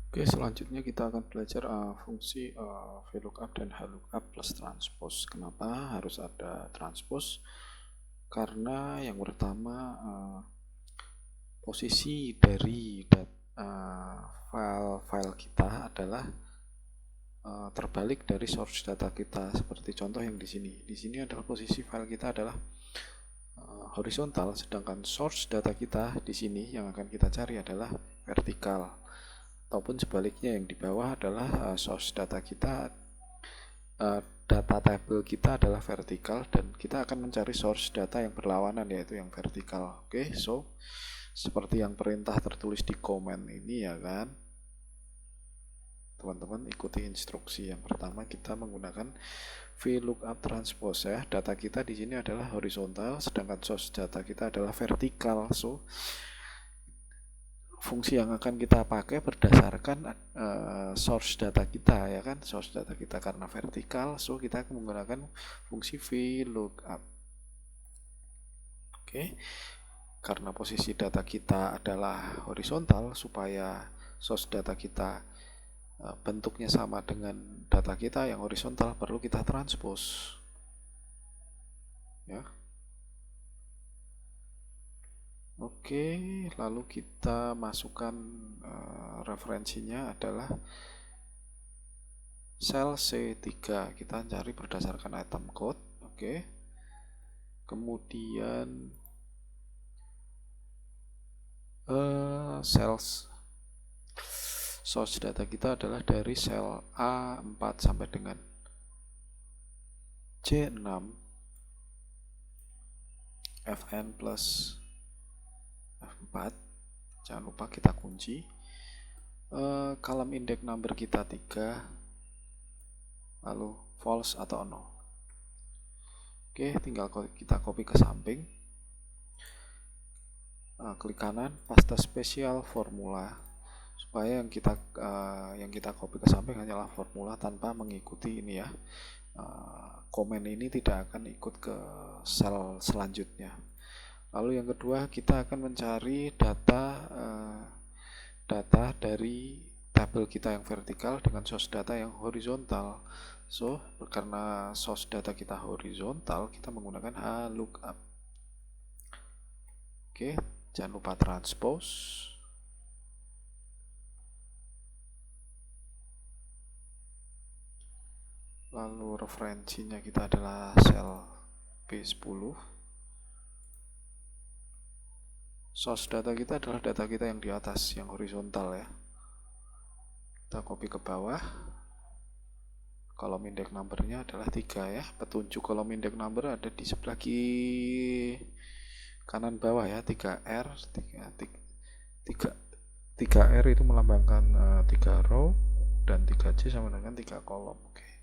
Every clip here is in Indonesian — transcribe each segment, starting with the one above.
Oke, selanjutnya kita akan belajar fungsi VLOOKUP dan HLOOKUP plus transpose. Kenapa harus ada transpose? Karena yang pertama posisi dari file kita adalah terbalik dari source data kita. Seperti contoh yang di sini. Di sini adalah posisi file kita adalah horizontal, sedangkan source data kita di sini yang akan kita cari adalah vertikal. Ataupun sebaliknya, yang di bawah adalah source data kita, data table kita adalah vertikal, dan kita akan mencari source data yang berlawanan, yaitu yang vertikal. Oke, so seperti yang perintah tertulis di komen ini ya kan, teman-teman ikuti instruksi. Yang pertama kita menggunakan VLOOKUP transpose ya. Data kita di sini adalah horizontal, sedangkan source data kita adalah vertikal. So fungsi yang akan kita pakai berdasarkan source data kita ya kan, source data kita karena vertikal, so kita akan menggunakan fungsi VLOOKUP. Oke, karena posisi data kita adalah horizontal, supaya source data kita bentuknya sama dengan data kita yang horizontal, perlu kita transpose ya. Oke, lalu kita masukkan referensinya adalah sel C3. Kita cari berdasarkan item code. Oke. Kemudian sales source data kita adalah dari sel A4 sampai dengan C6 Fn plus F4. Jangan lupa kita kunci. Column index number kita 3, lalu false atau no. Oke, tinggal kita copy ke samping. Klik kanan, paste spesial formula, supaya yang kita copy ke samping hanyalah formula tanpa mengikuti ini ya. Komen ini tidak akan ikut ke sel selanjutnya. Lalu yang kedua, kita akan mencari data dari tabel kita yang vertikal dengan source data yang horizontal. So, karena source data kita horizontal, kita menggunakan HLOOKUP. Oke, jangan lupa transpose. Lalu referensinya kita adalah sel B10. Source data kita adalah data kita yang di atas, yang horizontal ya. Kita copy ke bawah. Kolom index numbernya adalah 3 ya. Petunjuk kolom index number ada di sebelah kiri kanan bawah ya. 3R 3R itu melambangkan 3 row, dan 3C sama dengan 3 kolom. Oke.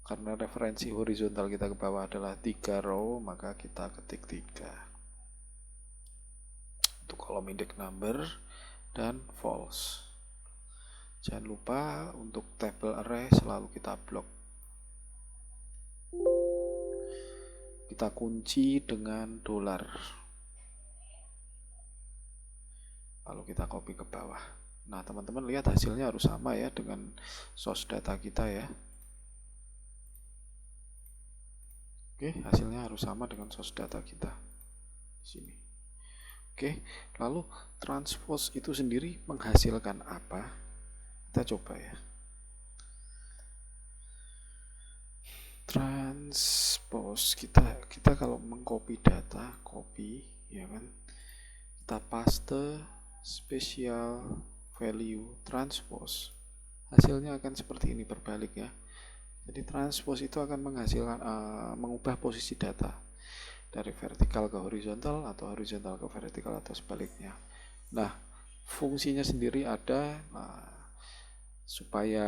Karena referensi horizontal kita ke bawah adalah 3 row, maka kita ketik 3 untuk kolom index number dan false. Jangan lupa untuk table array selalu kita blok. Kita kunci dengan $. Lalu kita copy ke bawah. Nah, teman-teman lihat hasilnya harus sama ya dengan source data kita ya. Oke, hasilnya harus sama dengan source data kita di sini. Oke, lalu transpose itu sendiri menghasilkan apa? Kita coba ya. Transpose kita kalau mengcopy data, copy ya kan, kita paste special value transpose, hasilnya akan seperti ini, berbalik ya. Jadi transpose itu akan menghasilkan mengubah posisi data dari vertikal ke horizontal atau horizontal ke vertikal atau sebaliknya. Nah, fungsinya sendiri ada supaya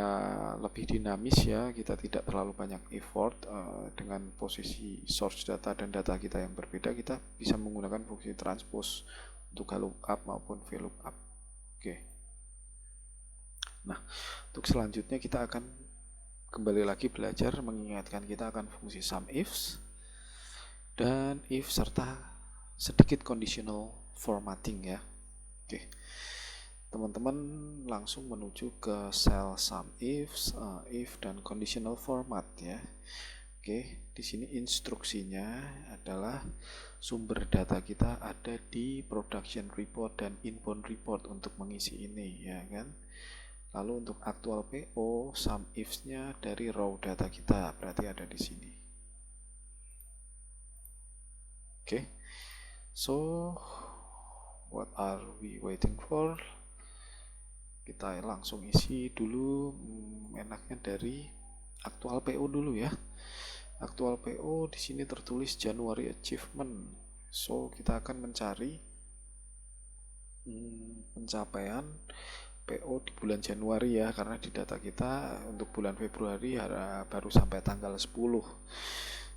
lebih dinamis ya, kita tidak terlalu banyak effort dengan posisi source data dan data kita yang berbeda, kita bisa menggunakan fungsi transpose untuk HLOOKUP maupun VLOOKUP. Oke. Nah, untuk selanjutnya kita akan kembali lagi belajar mengingatkan kita akan fungsi SUMIFs dan if serta sedikit conditional formatting ya. Oke. teman-teman langsung menuju ke sel sum if dan conditional format ya. Oke, di sini instruksinya adalah sumber data kita ada di production report dan inbound report untuk mengisi ini ya kan. Lalu untuk aktual PO, sum ifs-nya dari raw data kita berarti ada di sini. Oke. So, what are we waiting for? Kita langsung isi dulu, enaknya dari aktual PO dulu ya. Aktual PO di sini tertulis January achievement. So, kita akan mencari pencapaian PO di bulan Januari ya, karena di data kita untuk bulan Februari baru sampai tanggal 10.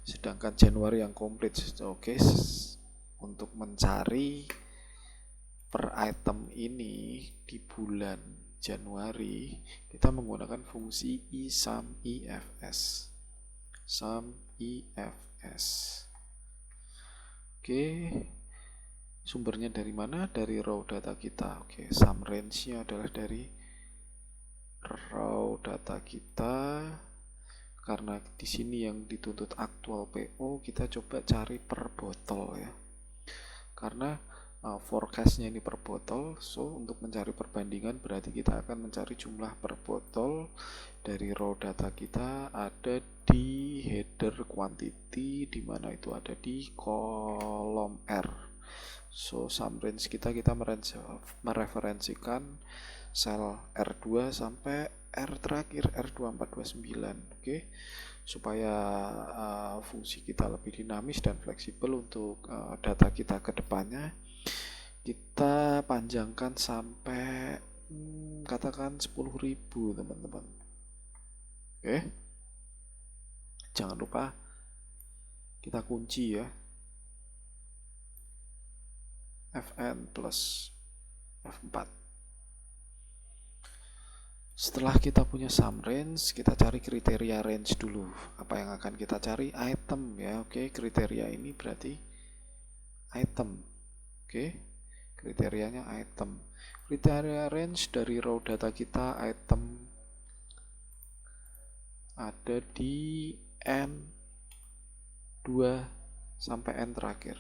Sedangkan Januari yang komplit. Oke, untuk mencari per item ini di bulan Januari, kita menggunakan fungsi isumifs. SUMIFS. Oke, sumbernya dari mana? Dari raw data kita. Oke, sum range-nya adalah dari raw data kita. Karena di sini yang dituntut aktual PO, kita coba cari per botol ya. Karena forecast-nya ini per botol, so untuk mencari perbandingan berarti kita akan mencari jumlah per botol dari raw data kita ada di header quantity, di mana itu ada di kolom R. So sum range kita mereferensikan sel R2 sampai R terakhir R2429. Oke. Supaya fungsi kita lebih dinamis dan fleksibel untuk data kita ke depannya, kita panjangkan sampai katakan 10.000 teman-teman. Oke. Jangan lupa kita kunci ya, Fn plus F4. Setelah kita punya sum range, kita cari kriteria range dulu. Apa yang akan kita cari? Item ya. Oke, kriteria ini berarti item. Oke, kriterianya item. Kriteria range dari raw data kita item ada di N2 sampai N terakhir.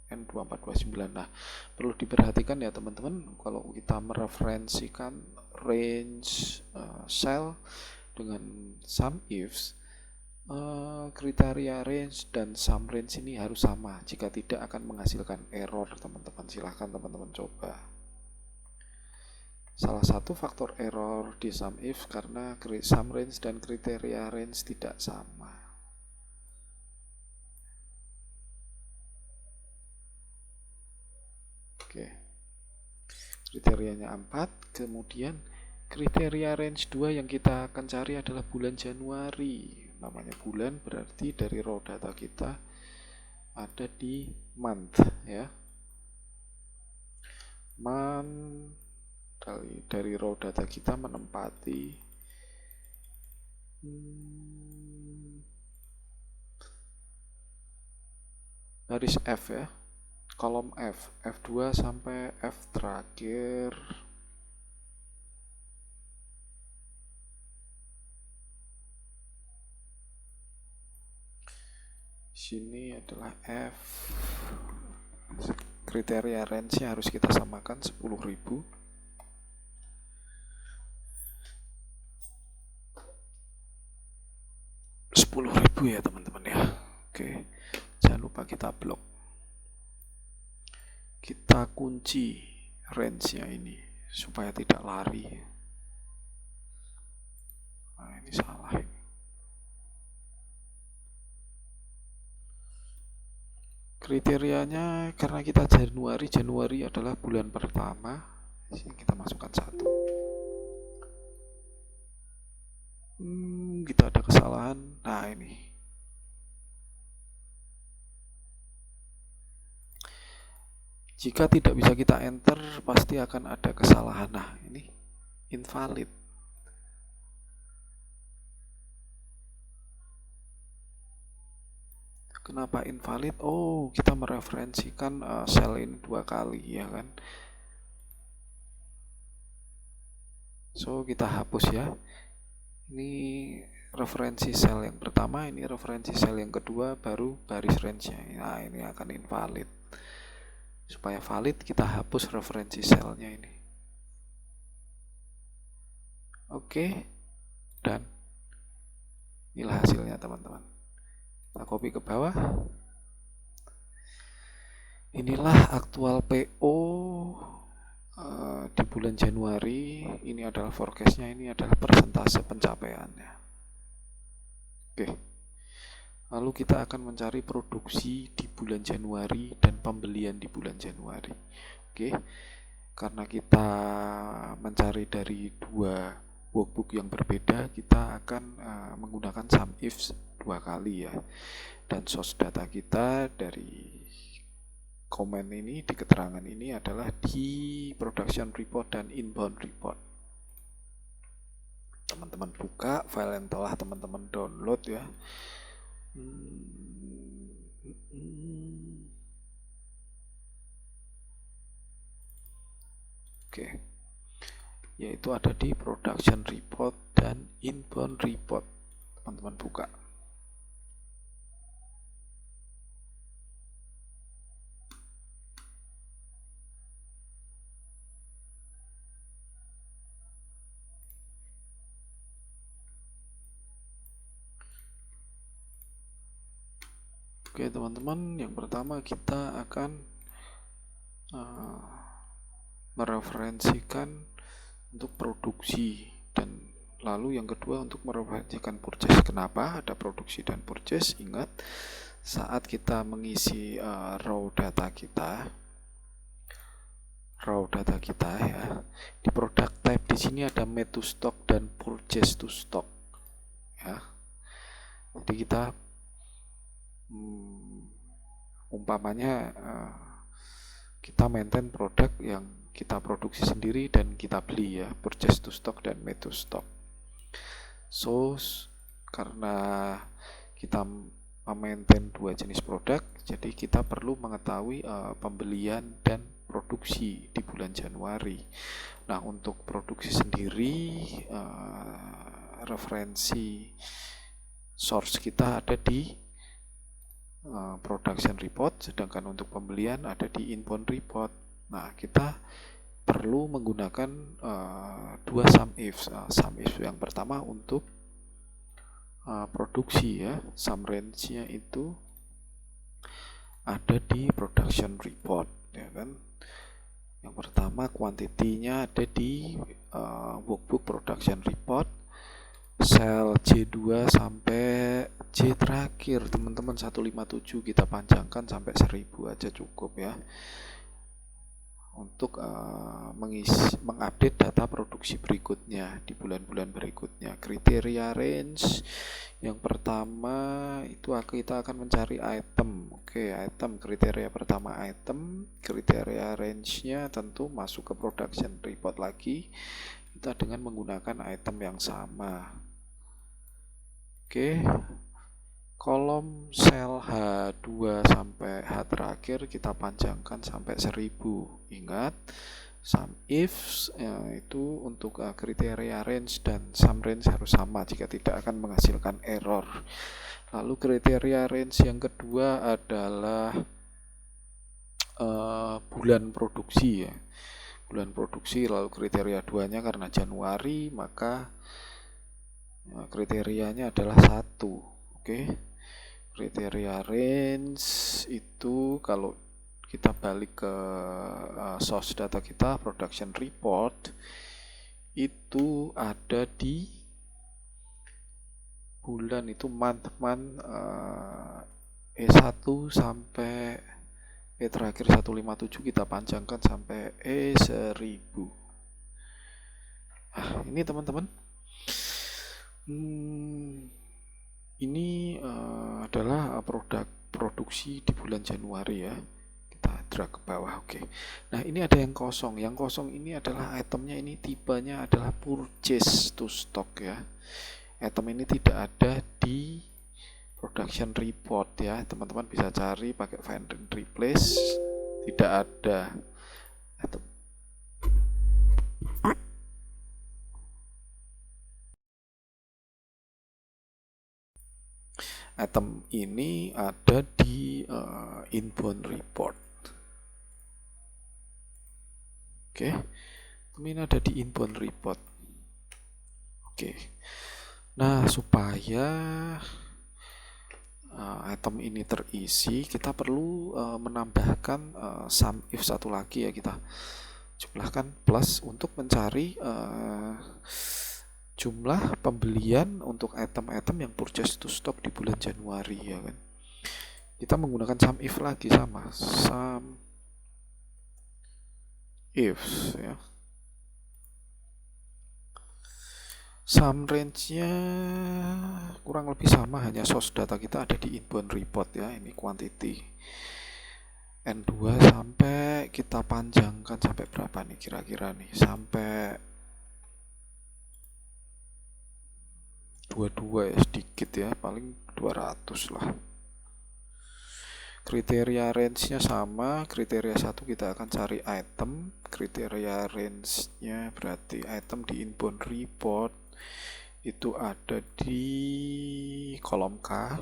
N2429. Nah, perlu diperhatikan ya teman-teman, kalau kita mereferensikan range cell dengan sum ifs, kriteria range dan sum range ini harus sama. Jika tidak akan menghasilkan error teman-teman. Silahkan teman-teman coba. Salah satu faktor error di sum if karena sum range dan kriteria range tidak sama. Oke. Kriterianya 4, kemudian kriteria range 2 yang kita akan cari adalah bulan Januari. Namanya bulan berarti dari raw data kita ada di month ya. Month dari raw data kita menempati garis F ya. Kolom F, F2 sampai F terakhir. Sini adalah F. Kriteria range-nya harus kita samakan 10.000. 10.000 ya teman-teman ya. Oke, jangan lupa kita blok. Kita kunci range-nya ini supaya tidak lari. Nah, ini salah ini. Kriterianya karena kita Januari adalah bulan pertama, sini kita masukkan 1. Kita ada kesalahan. Nah, ini. Jika tidak bisa kita enter, pasti akan ada kesalahan. Nah, ini invalid. Kenapa invalid? Oh, kita mereferensikan sel ini 2 kali ya kan. So kita hapus ya. Ini referensi sel yang pertama, ini referensi sel yang kedua, baru baris range-nya. Nah, ini akan invalid. Supaya valid, kita hapus referensi selnya ini. Oke, dan inilah hasilnya teman-teman. Kita copy ke bawah. Inilah aktual PO di bulan Januari. Ini adalah forecast-nya, ini adalah persentase pencapaiannya. Oke. Lalu kita akan mencari produksi di bulan Januari dan pembelian di bulan Januari. Oke. Karena kita mencari dari dua workbook yang berbeda, kita akan menggunakan sum if 2 kali ya. Dan source data kita dari komen ini, di keterangan ini adalah di production report dan inbound report. Teman-teman buka file yang telah teman-teman download ya. Oke. Yaitu ada di production report dan inbound report. Teman-teman buka. Oke teman-teman, yang pertama kita akan mereferensikan untuk produksi, dan lalu yang kedua untuk mereferensikan purchase. Kenapa ada produksi dan purchase? Ingat, saat kita mengisi raw data kita ya, di product type di sini ada made to stock dan purchase to stock ya. Jadi kita umpamanya kita maintain produk yang kita produksi sendiri dan kita beli ya, purchase to stock dan made to stock. So karena kita memaintain dua jenis produk, jadi kita perlu mengetahui pembelian dan produksi di bulan Januari. Nah, untuk produksi sendiri referensi source kita ada di production report, sedangkan untuk pembelian ada di inbound report. Nah, kita perlu menggunakan dua sum if. Sum if yang pertama untuk produksi ya, sum range-nya itu ada di production report ya kan. Yang pertama kuantitinya ada di workbook production report, sel J2 sampai J terakhir teman-teman 157 kita panjangkan sampai 1000 aja cukup ya, untuk mengupdate data produksi berikutnya di bulan-bulan berikutnya. Kriteria range yang pertama itu kita akan mencari item. Oke, item, kriteria pertama item, kriteria range-nya tentu masuk ke production report lagi, kita dengan menggunakan item yang sama. Oke, kolom sel H2 sampai H terakhir kita panjangkan sampai 1000. Ingat, sum if itu untuk kriteria range dan sum range harus sama jika tidak akan menghasilkan error. Lalu kriteria range yang kedua adalah bulan produksi ya. Bulan produksi, lalu kriteria 2-nya karena Januari, maka kriterianya adalah 1. Oke. Kriteria range itu kalau kita balik ke source data kita, production report, itu ada di bulan itu month E1 sampai E terakhir 157 kita panjangkan sampai E1000. Ini teman-teman, ini adalah produksi di bulan Januari ya. Kita drag ke bawah. Oke. Nah, ini ada yang kosong. Yang kosong ini adalah itemnya, ini tipenya adalah purchase to stock ya. Item ini tidak ada di production report ya. Teman-teman bisa cari pakai find and replace. Tidak ada item. item ini ada di inbound report. Oke, ini ada di inbound report. Oke, nah supaya item ini terisi, kita perlu menambahkan sum if satu lagi ya, kita jumlahkan plus untuk mencari jumlah pembelian untuk item-item yang purchase to stock di bulan Januari ya kan. Kita menggunakan sum if lagi, sama sum if ya. Sum range-nya kurang lebih sama, hanya source data kita ada di inbound report ya. Ini quantity N2 sampai kita panjangkan sampai berapa nih kira-kira nih, sampai 22 ya, sedikit ya, paling 200 lah. Kriteria range-nya sama, kriteria 1 kita akan cari item, kriteria range-nya berarti item di inbound report itu ada di kolom K.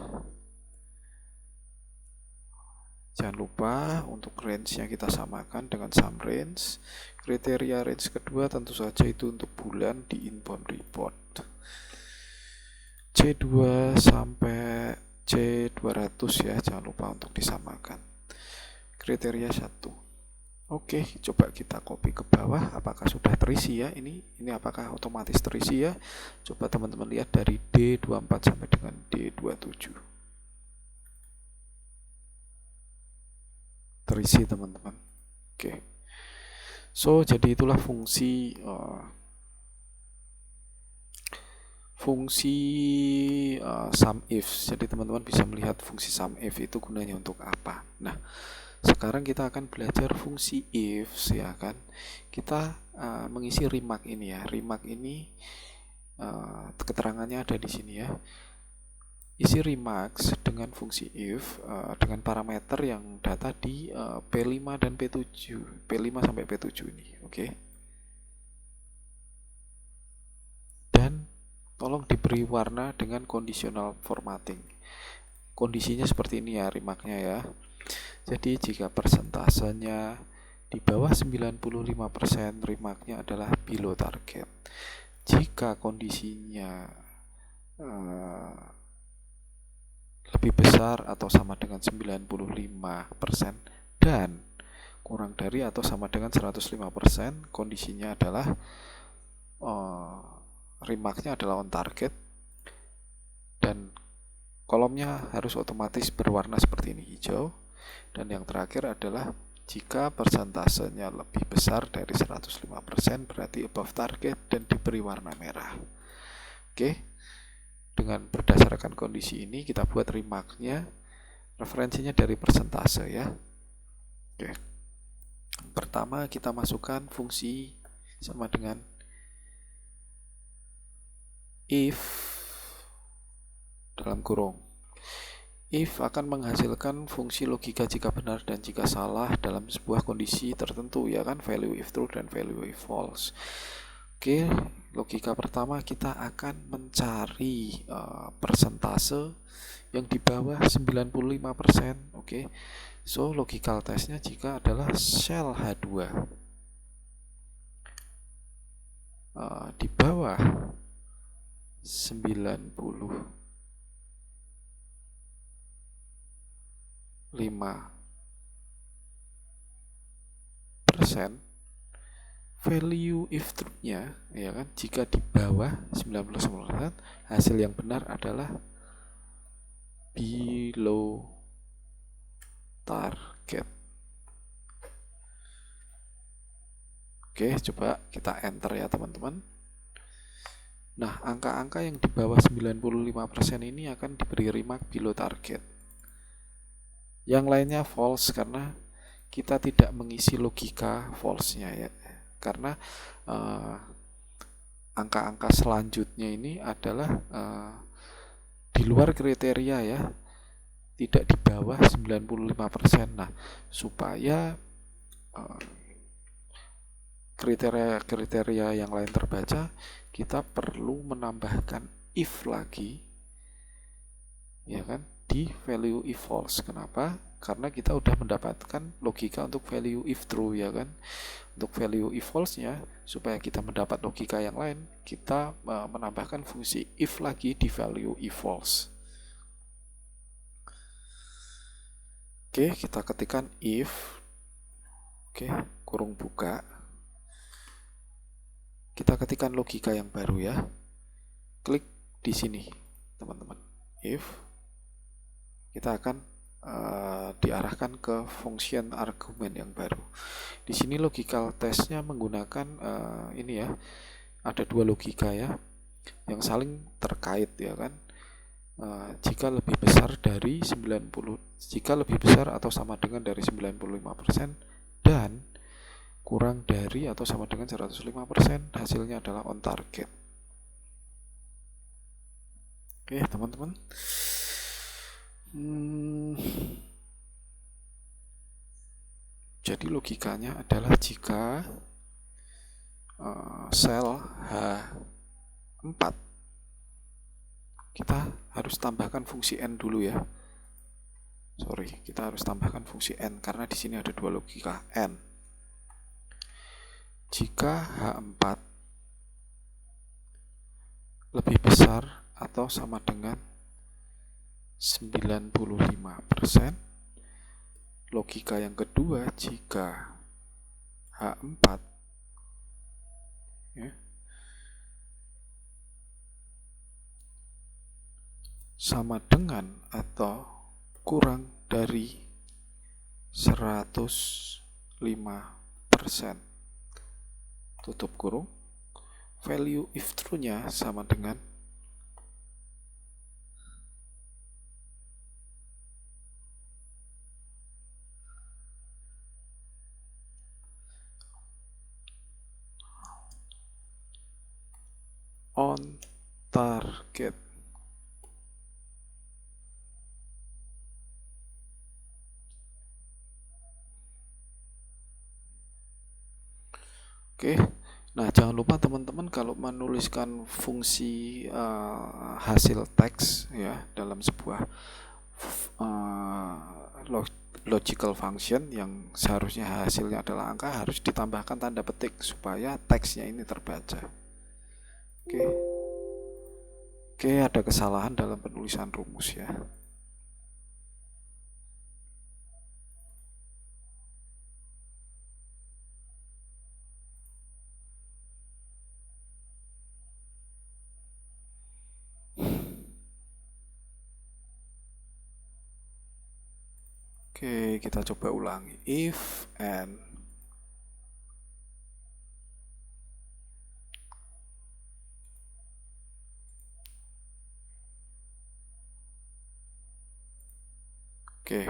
Jangan lupa untuk range-nya kita samakan dengan sum range. Kriteria range kedua tentu saja itu untuk bulan di inbound report. C2 sampai C200 ya, jangan lupa untuk disamakan. Kriteria 1. Oke, coba kita copy ke bawah. Apakah sudah terisi ya? Ini apakah otomatis terisi ya? Coba teman-teman lihat dari D24 sampai dengan D27. Terisi teman-teman. Oke. So, jadi itulah fungsi sum if. Jadi teman-teman bisa melihat fungsi sum if itu gunanya untuk apa. Nah, sekarang kita akan belajar fungsi if ya kan. Kita mengisi remark ini ya. Remark ini keterangannya ada di sini ya. Isi remarks dengan fungsi if dengan parameter yang data di P5 dan P7. P5 sampai P7 ini, oke. Dan tolong diberi warna dengan conditional formatting. Kondisinya seperti ini ya remarknya ya. Jadi jika persentasenya di bawah 95%, remarknya adalah below target. Jika kondisinya lebih besar atau sama dengan 95% dan kurang dari atau sama dengan 105%, kondisinya adalah remarknya adalah on target dan kolomnya harus otomatis berwarna seperti ini, hijau. Dan yang terakhir adalah jika persentasenya lebih besar dari 105% berarti above target dan diberi warna merah. Oke, dengan berdasarkan kondisi ini kita buat remarknya, referensinya dari persentase ya. Oke, pertama kita masukkan fungsi sama dengan if dalam kurung. If akan menghasilkan fungsi logika jika benar dan jika salah dalam sebuah kondisi tertentu ya kan, value if true dan value if false. Oke, logika pertama kita akan mencari persentase yang di bawah 95%. Oke. So, logical testnya jika adalah sel H2 di bawah 95%, value if true-nya ya kan, jika di bawah 99%, hasil yang benar adalah below target. Oke, coba kita enter ya teman-teman. Nah, angka-angka yang di bawah 95% ini akan diberi remark below target. Yang lainnya false karena kita tidak mengisi logika false-nya ya. Karena angka-angka selanjutnya ini adalah di luar kriteria ya, tidak di bawah 95%. Nah, supaya kriteria yang lain terbaca, kita perlu menambahkan if lagi ya kan, di value if false. Kenapa? Karena kita udah mendapatkan logika untuk value if true, ya kan. Untuk value if false-nya, supaya kita mendapat logika yang lain, kita menambahkan fungsi if lagi di value if false. Oke, kita ketikkan if, oke, kurung buka. Kita ketikkan logika yang baru ya. Klik di sini, teman-teman. If, kita akan diarahkan ke function argumen yang baru. Di sini logical testnya menggunakan ini ya. Ada dua logika ya, yang saling terkait ya kan. Jika lebih besar dari 90, jika lebih besar atau sama dengan dari 95% dan kurang dari atau sama dengan 105%, hasilnya adalah on target. Oke, teman-teman. Jadi logikanya adalah jika sel H4, kita harus tambahkan fungsi N dulu ya. Kita harus tambahkan fungsi N karena di sini ada dua logika N. Jika H4 lebih besar atau sama dengan 95%, logika yang kedua, jika H4 ya, sama dengan atau kurang dari 105%, tutup kurung, value if true-nya sama dengan on target. Oke, nah jangan lupa teman-teman kalau menuliskan fungsi hasil teks ya dalam sebuah logical function yang seharusnya hasilnya adalah angka, harus ditambahkan tanda petik supaya teksnya ini terbaca. Oke, ada kesalahan dalam penulisan rumus ya. Oke, kita coba ulangi. If and oke,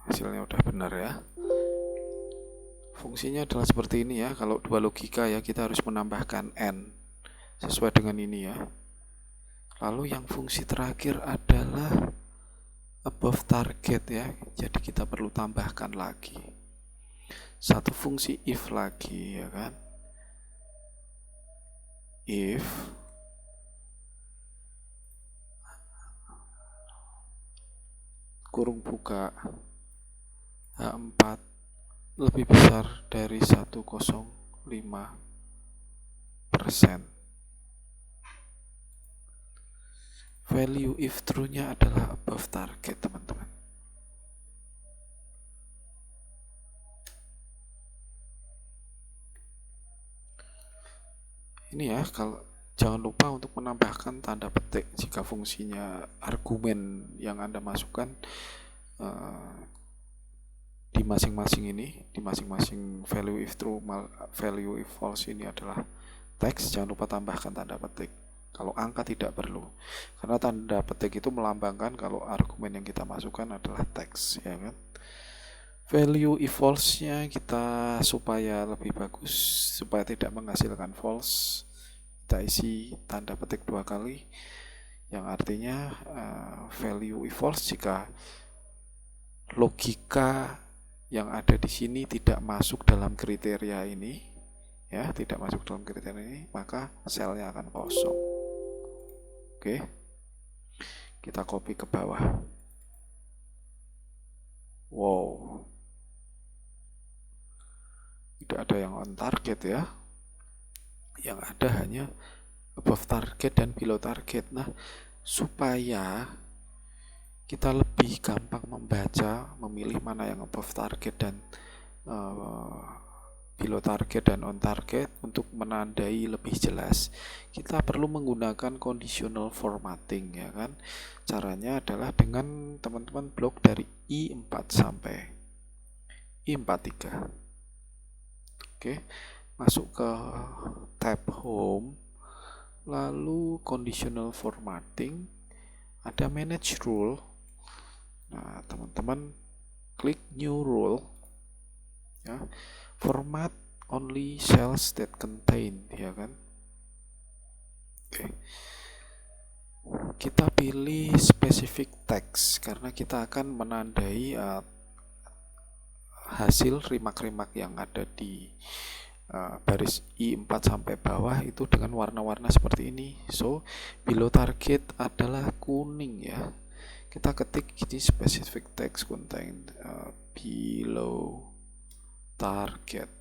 hasilnya udah benar ya. Fungsinya adalah seperti ini ya. Kalau dua logika ya, kita harus menambahkan N sesuai dengan ini ya. Lalu yang fungsi terakhir adalah above target ya. Jadi kita perlu tambahkan lagi satu fungsi if lagi ya kan. If kurung buka H4 lebih besar dari 105%. Value if true-nya adalah above target, teman-teman. Ini ya, kalau jangan lupa untuk menambahkan tanda petik jika fungsinya argumen yang Anda masukkan di masing-masing ini, di masing-masing value if true, value if false ini adalah teks. Jangan lupa tambahkan tanda petik. Kalau angka tidak perlu, karena tanda petik itu melambangkan kalau argumen yang kita masukkan adalah teks, ya kan. Value if false-nya kita supaya lebih bagus, supaya tidak menghasilkan false, kita isi tanda petik 2 kali, yang artinya value if false jika logika yang ada di sini tidak masuk dalam kriteria ini, ya, tidak masuk dalam kriteria ini, maka selnya akan kosong. Oke, Kita copy ke bawah. Wow, tidak ada yang on target ya. Yang ada hanya above target dan below target. Nah, supaya kita lebih gampang membaca, memilih mana yang above target dan below target dan on target, untuk menandai lebih jelas, kita perlu menggunakan conditional formatting, ya kan. Caranya adalah dengan teman-teman blok dari I4 sampai I43. Oke, masuk ke tab home, lalu conditional formatting, ada manage rule. Nah, teman-teman klik new rule ya, format only cells that contain, ya kan. Oke, kita pilih specific text karena kita akan menandai hasil remark-remark yang ada di baris I4 sampai bawah itu dengan warna-warna seperti ini. So, below target adalah kuning ya. Kita ketik ini specific text contain below target.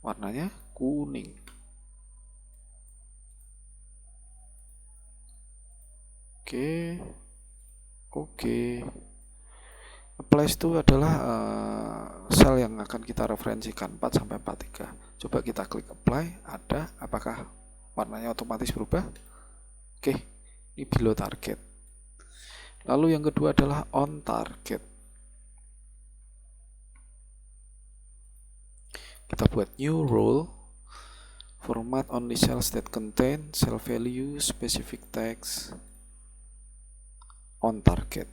Warnanya kuning. Oke. Place itu adalah sel yang akan kita referensikan 4 sampai 43. Coba kita klik apply, ada, apakah warnanya otomatis berubah? Oke, ini below target. Lalu yang kedua adalah on target. Kita buat new rule, format only cells that contain cell value, specific text, on target.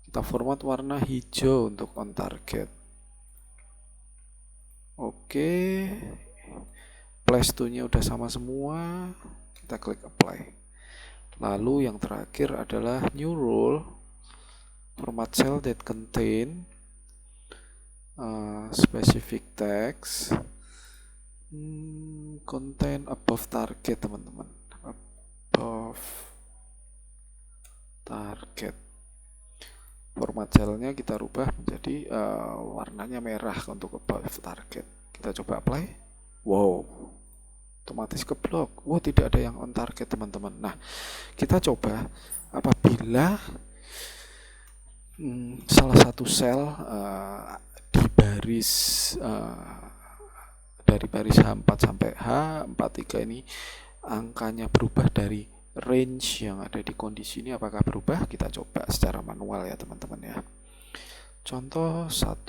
Kita format warna hijau untuk on target. Oke, place to-nya udah sama semua. Kita klik apply. Lalu yang terakhir adalah new rule, format cell that contain specific text, contain above target, teman-teman. Above target. Format celnya kita rubah menjadi warnanya merah untuk above target. Kita coba apply. Wow, otomatis keblok. Wow, tidak ada yang on target, teman-teman. Nah, kita coba apabila salah satu sel di baris dari baris H4 sampai H43 ini angkanya berubah dari range yang ada di kondisi ini, apakah berubah? Kita coba secara manual ya teman-teman ya. Contoh 102%.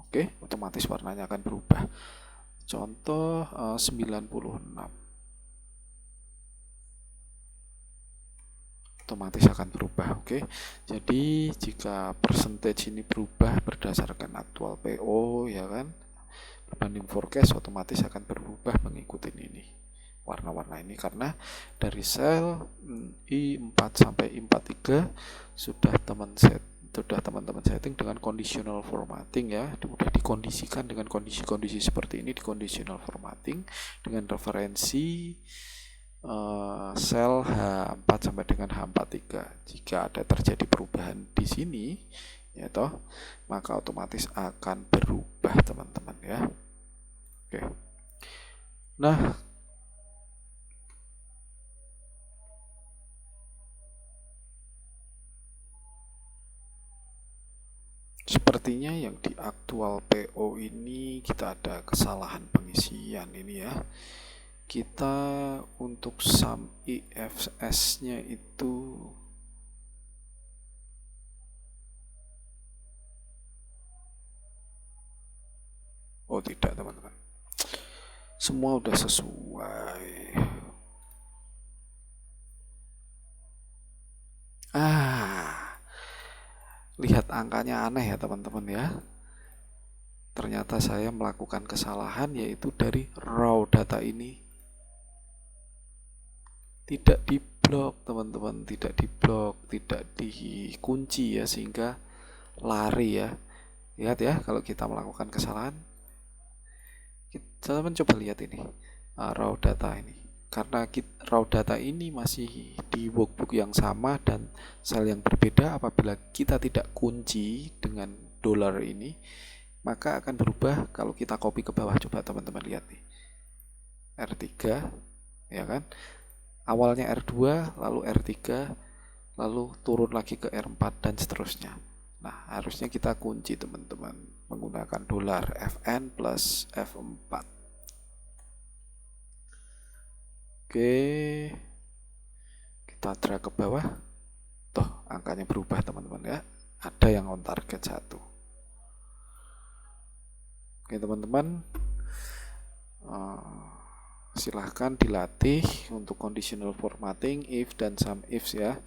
Oke, otomatis warnanya akan berubah. Contoh 96. Otomatis akan berubah. Oke. Jadi jika percentage ini berubah berdasarkan aktual PO, ya kan, berbanding forecast, otomatis akan berubah mengikuti ini, warna-warna ini, karena dari sel I4 sampai I43 sudah teman-teman setting dengan conditional formatting ya, sudah dikondisikan dengan kondisi-kondisi seperti ini di conditional formatting dengan referensi sel H4 sampai dengan H43. Jika ada terjadi perubahan di sini ya toh, maka otomatis akan berubah teman-teman ya. Oke. Nah, sepertinya yang di aktual PO ini kita ada kesalahan pengisian ini ya. Kita untuk sum IFS-nya itu tidak teman-teman, semua udah sesuai. Lihat angkanya aneh ya teman-teman ya. Ternyata saya melakukan kesalahan, yaitu dari raw data ini tidak diblok teman-teman, tidak diblok, tidak dikunci ya, sehingga lari ya. Lihat ya, kalau kita melakukan kesalahan, teman-teman coba lihat ini raw data ini, karena raw data ini masih di workbook yang sama dan sel yang berbeda, apabila kita tidak kunci dengan dollar ini, maka akan berubah kalau kita copy ke bawah. Coba teman-teman lihat nih, R3 ya kan, awalnya R2 lalu R3 lalu turun lagi ke R4 dan seterusnya. Nah, harusnya kita kunci teman-teman menggunakan dolar FN plus F4. Oke, kita drag ke bawah. Tuh, angkanya berubah teman-teman ya. Ada yang on target 1. Oke teman-teman, silahkan dilatih untuk conditional formatting, if dan some ifs ya.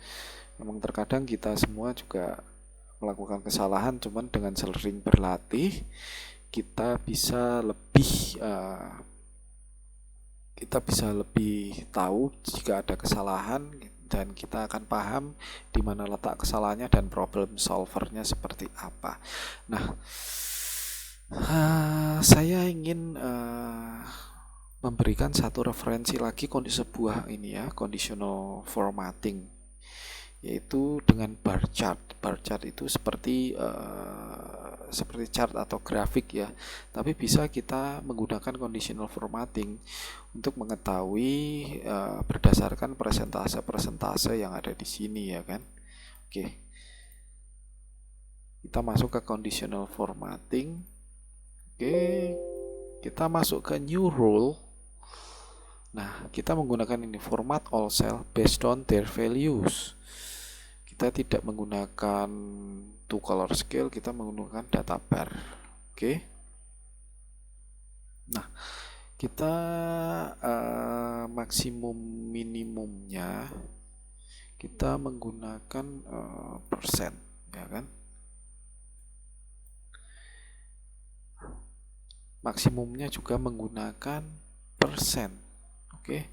Memang terkadang kita semua juga melakukan kesalahan, cuman dengan sering berlatih kita bisa lebih tahu jika ada kesalahan, dan kita akan paham di mana letak kesalahannya dan problem solvernya seperti apa. Nah, saya ingin memberikan satu referensi lagi sebuah conditional formatting, yaitu dengan bar chart. Bar chart itu seperti chart atau grafik ya, tapi bisa kita menggunakan conditional formatting untuk mengetahui berdasarkan persentase yang ada di sini ya kan. Oke, kita masuk ke conditional formatting. Oke, kita masuk ke new rule. Nah, kita menggunakan ini, format all cell based on their values. Kita tidak menggunakan two color scale, kita menggunakan data bar. Oke. Nah, kita maksimum minimumnya kita menggunakan persen ya kan. Maksimumnya juga menggunakan persen. Oke.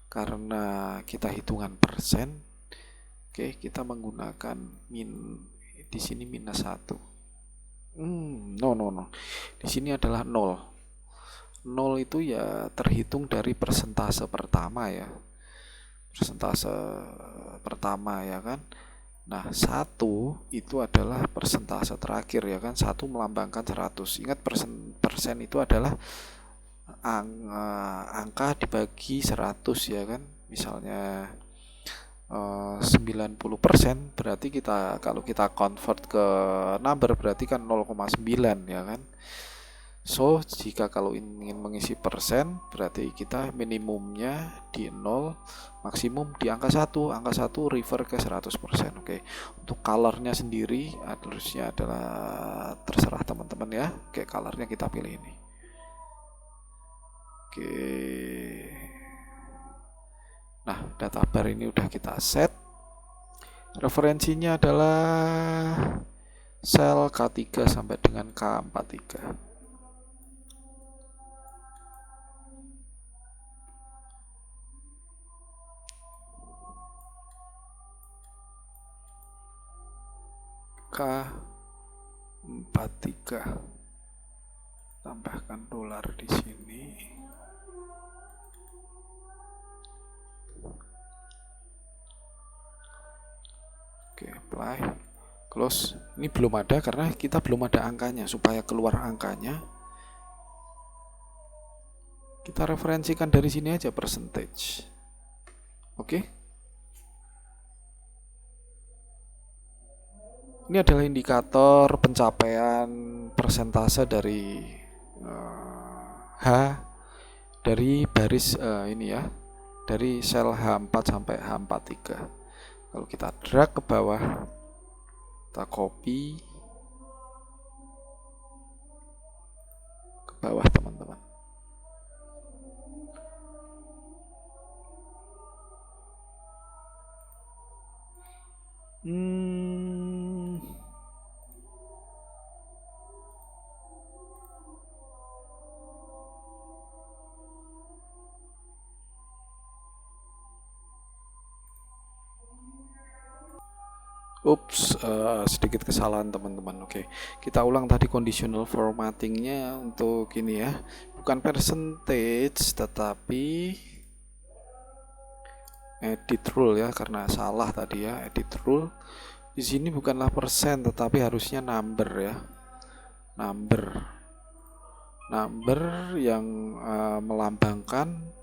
Karena kita hitungan persen, oke, kita menggunakan di sini minus 1. No. Di sini adalah 0. 0 itu ya terhitung dari persentase pertama ya. Persentase pertama ya kan. Nah, 1 itu adalah persentase terakhir ya kan. 1 melambangkan 100. Ingat persen itu adalah angka dibagi 100 ya kan. Misalnya 90%, berarti kalau kita convert ke number berarti kan 0,9 ya kan. So, jika kalau ingin mengisi persen, berarti kita minimumnya di 0, maksimum di angka 1. Angka 1 refer ke 100%. Oke. Untuk colornya sendiri harusnya adalah terserah teman-teman ya. Oke, colornya kita pilih ini. Oke. Nah, data bar ini udah kita set. Referensinya adalah sel K3 sampai dengan K43. K43. Tambahkan dolar di sini. Oke, apply, close. Ini belum ada karena kita belum ada angkanya. Supaya keluar angkanya, kita referensikan dari sini aja percentage. Oke. Ini adalah indikator pencapaian persentase dari dari baris ini ya, dari sel H4 sampai H43. Kalau kita drag ke bawah, kita copy ke bawah teman-teman. Sedikit kesalahan teman-teman. Oke, kita ulang tadi conditional formattingnya untuk ini ya, bukan percentage tetapi edit rule ya, karena salah tadi ya, edit rule. Di sini bukanlah persen tetapi harusnya number ya. Number yang melambangkan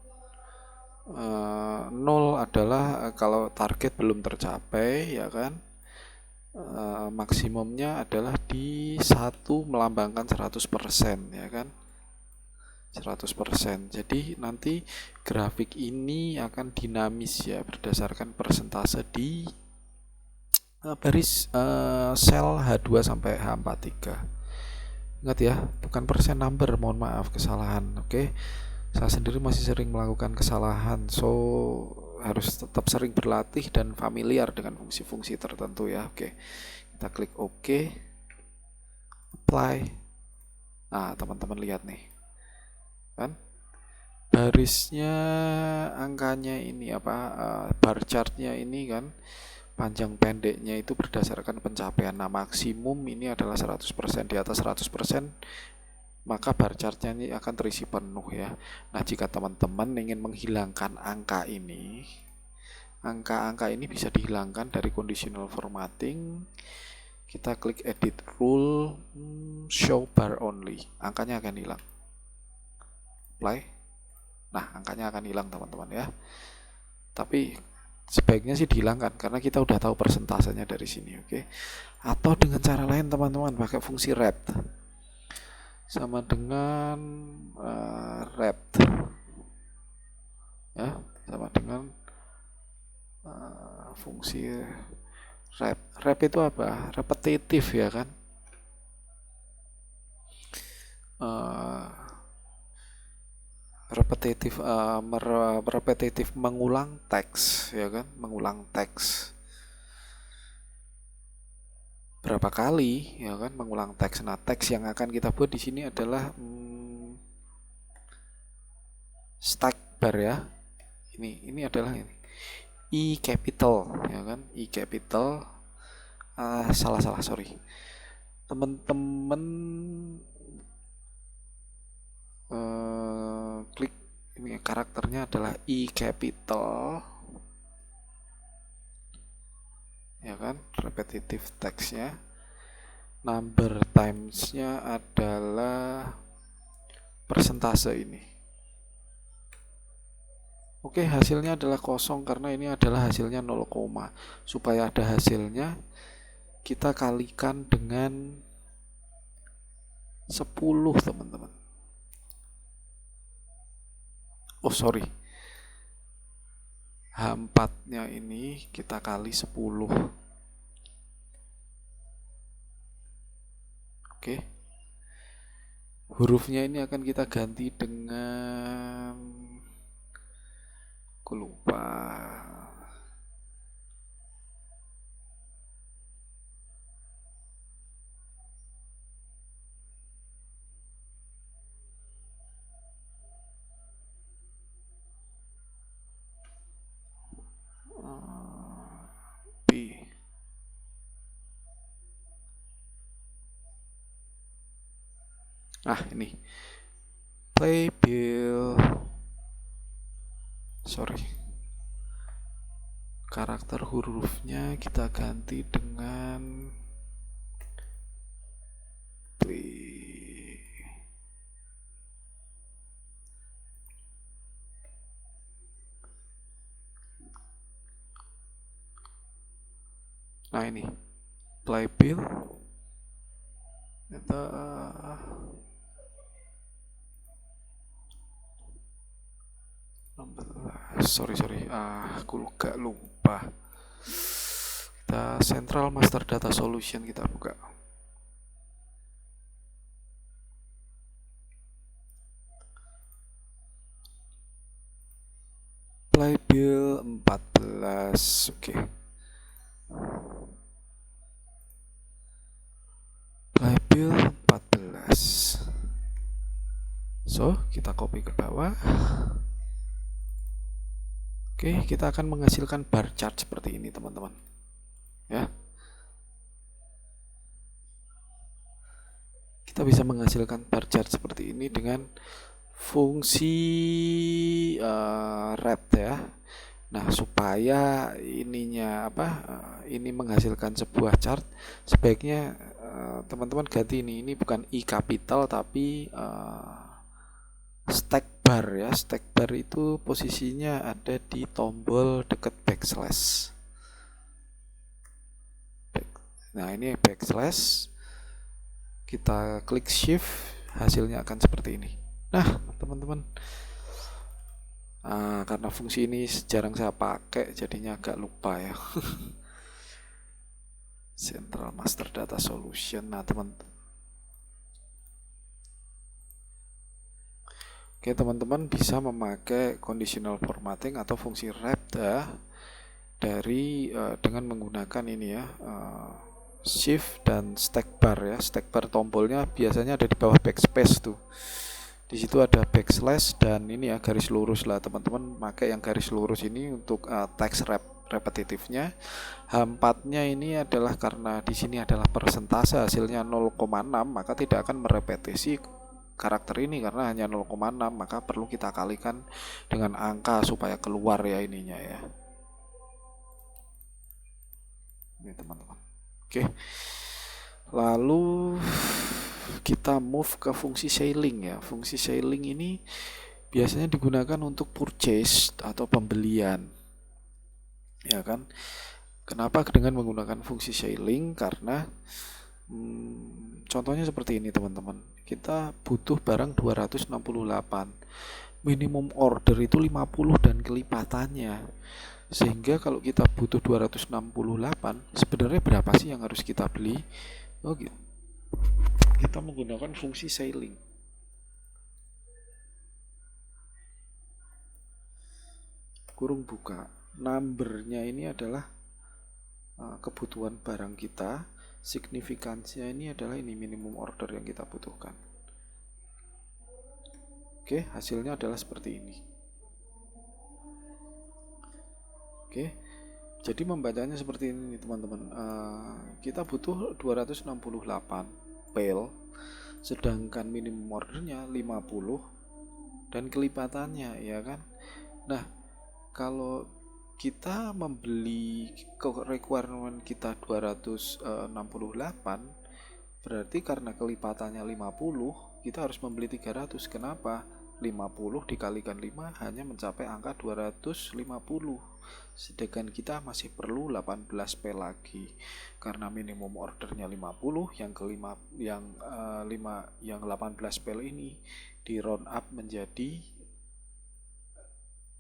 0 adalah kalau target belum tercapai ya kan. Maksimumnya adalah di 1 melambangkan 100% ya kan. 100%. Jadi nanti grafik ini akan dinamis ya berdasarkan persentase di baris sel H2 sampai H43. Ingat ya, bukan persen number, mohon maaf, kesalahan. Oke. Saya sendiri masih sering melakukan kesalahan, so harus tetap sering berlatih dan familiar dengan fungsi-fungsi tertentu ya. Oke. Kita klik OK. Apply. Nah, teman-teman lihat nih. Kan? Barisnya, angkanya ini apa, bar chartnya ini kan, panjang pendeknya itu berdasarkan pencapaian. Nah, maksimum ini adalah 100%, di atas 100% maka bar chartnya ini akan terisi penuh ya. Nah, jika teman-teman ingin menghilangkan angka ini bisa dihilangkan dari conditional formatting. Kita klik edit rule, show bar only, angkanya akan hilang. Apply. Nah, angkanya akan hilang teman-teman ya. Tapi sebaiknya sih dihilangkan karena kita udah tahu persentasenya dari sini, oke? Atau dengan cara lain teman-teman, pakai fungsi wrapped. Sama dengan wrapped. Ya, sama dengan fungsi wrap. Wrap itu apa? Repetitif ya kan? Repetitif mengulang teks ya kan, mengulang teks berapa kali ya kan, mengulang teks. Nah, teks yang akan kita buat di sini adalah stack bar ya. Ini adalah ini E capital ya kan, E capital. Salah sorry teman-teman. Klik ini, karakternya adalah E capital ya kan, repetitive text-nya. Number times-nya adalah persentase ini. Oke, hasilnya adalah kosong karena ini adalah hasilnya 0, supaya ada hasilnya kita kalikan dengan 10 teman-teman. Oh sorry, H4-nya ini kita kali 10. Oke. Hurufnya ini akan kita ganti dengan, aku lupa. B. Ini playbill. Sorry. Karakter hurufnya kita ganti dengan play. Nah, ini playbill. Kita sorry, aku gak lupa. Kita Central Master Data Solution kita buka. Playbill 14, oke. Playbill 14. So, kita copy ke bawah. Oke, kita akan menghasilkan bar chart seperti ini, teman-teman. Ya. Kita bisa menghasilkan bar chart seperti ini dengan fungsi wrap ya. Nah, supaya ininya ini menghasilkan sebuah chart, sebaiknya teman-teman ganti ini. Ini bukan I capital tapi stack bar ya. Stack bar itu posisinya ada di tombol dekat backslash. Nah, ini backslash. Kita klik shift, hasilnya akan seperti ini. Nah, teman-teman, karena fungsi ini jarang saya pakai, jadinya agak lupa ya. Central Master Data Solution. Nah, teman-teman bisa memakai conditional formatting atau fungsi wrap dengan menggunakan ini ya, shift dan stack bar ya. Stack bar tombolnya biasanya ada di bawah backspace tuh. Di situ ada backslash dan ini ya garis lurus lah. Teman-teman pakai yang garis lurus ini untuk text repetitifnya. H4-nya ini adalah karena di sini adalah persentase, hasilnya 0,6, maka tidak akan merepetisi karakter ini karena hanya 0,6, maka perlu kita kalikan dengan angka supaya keluar ya ininya ya. Ini teman-teman. Oke. Lalu kita move ke fungsi sailing ya. Fungsi sailing ini biasanya digunakan untuk purchase atau pembelian. Ya kan? Kenapa dengan menggunakan fungsi sailing? Karena contohnya seperti ini teman-teman. Kita butuh barang 268. Minimum order itu 50 dan kelipatannya. Sehingga kalau kita butuh 268, sebenarnya berapa sih yang harus kita beli? Oh gitu. Kita menggunakan fungsi sailing. Kurung buka. Numbernya ini adalah kebutuhan barang kita. Signifikansinya ini adalah ini minimum order yang kita butuhkan. Oke, hasilnya adalah seperti ini. Oke, jadi membacanya seperti ini teman-teman. Kita butuh 268 pel, sedangkan minimum ordernya 50 dan kelipatannya ya kan. Nah, kalau kita membeli requirement kita 268, berarti karena kelipatannya 50, kita harus membeli 300. Kenapa? 50 dikalikan 5 hanya mencapai angka 250. Sedangkan kita masih perlu 18 pel lagi. Karena minimum ordernya 50, yang 18 pel ini di round up menjadi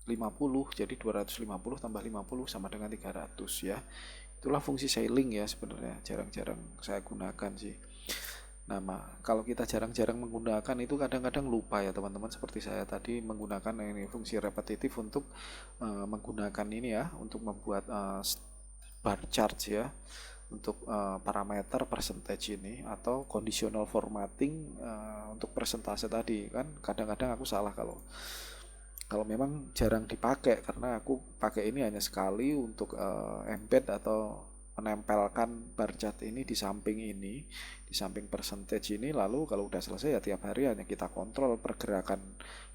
50. Jadi 250 tambah 50 sama dengan 300 ya. Itulah fungsi sailing ya sebenarnya. Jarang-jarang saya gunakan sih. Nah, kalau kita jarang-jarang menggunakan itu kadang-kadang lupa ya teman-teman, seperti saya tadi menggunakan ini fungsi repetitif untuk menggunakan ini ya, untuk membuat bar chart ya, untuk parameter percentage ini atau conditional formatting untuk persentase tadi kan. Kadang-kadang aku salah kalau memang jarang dipakai, karena aku pakai ini hanya sekali untuk embed atau menempelkan bar chart ini di samping percentage ini. Lalu kalau udah selesai ya tiap hari hanya kita kontrol pergerakan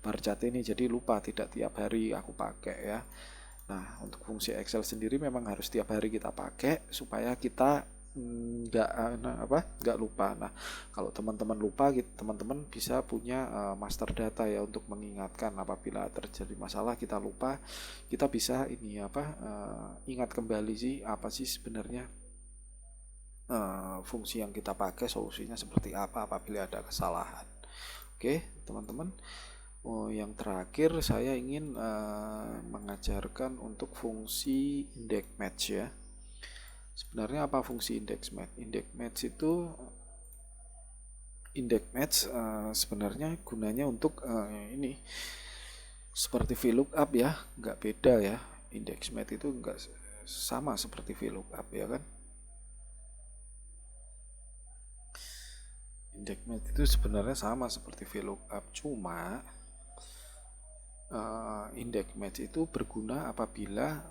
bar chart ini, jadi lupa tidak tiap hari aku pakai ya. Nah, untuk fungsi Excel sendiri memang harus tiap hari kita pakai supaya kita nggak lupa. Nah, kalau teman-teman lupa gitu, teman-teman bisa punya master data ya untuk mengingatkan apabila terjadi masalah kita lupa, kita bisa ini ingat kembali sih apa sih sebenarnya fungsi yang kita pakai, solusinya seperti apa apabila ada kesalahan. Oke, teman-teman. Yang terakhir saya ingin mengajarkan untuk fungsi index match ya. Sebenarnya apa fungsi index match? Index match sebenarnya gunanya untuk ini seperti VLOOKUP ya, nggak beda ya. Index match itu nggak sama seperti VLOOKUP ya kan. Index match itu sebenarnya sama seperti VLOOKUP, cuma index match itu berguna apabila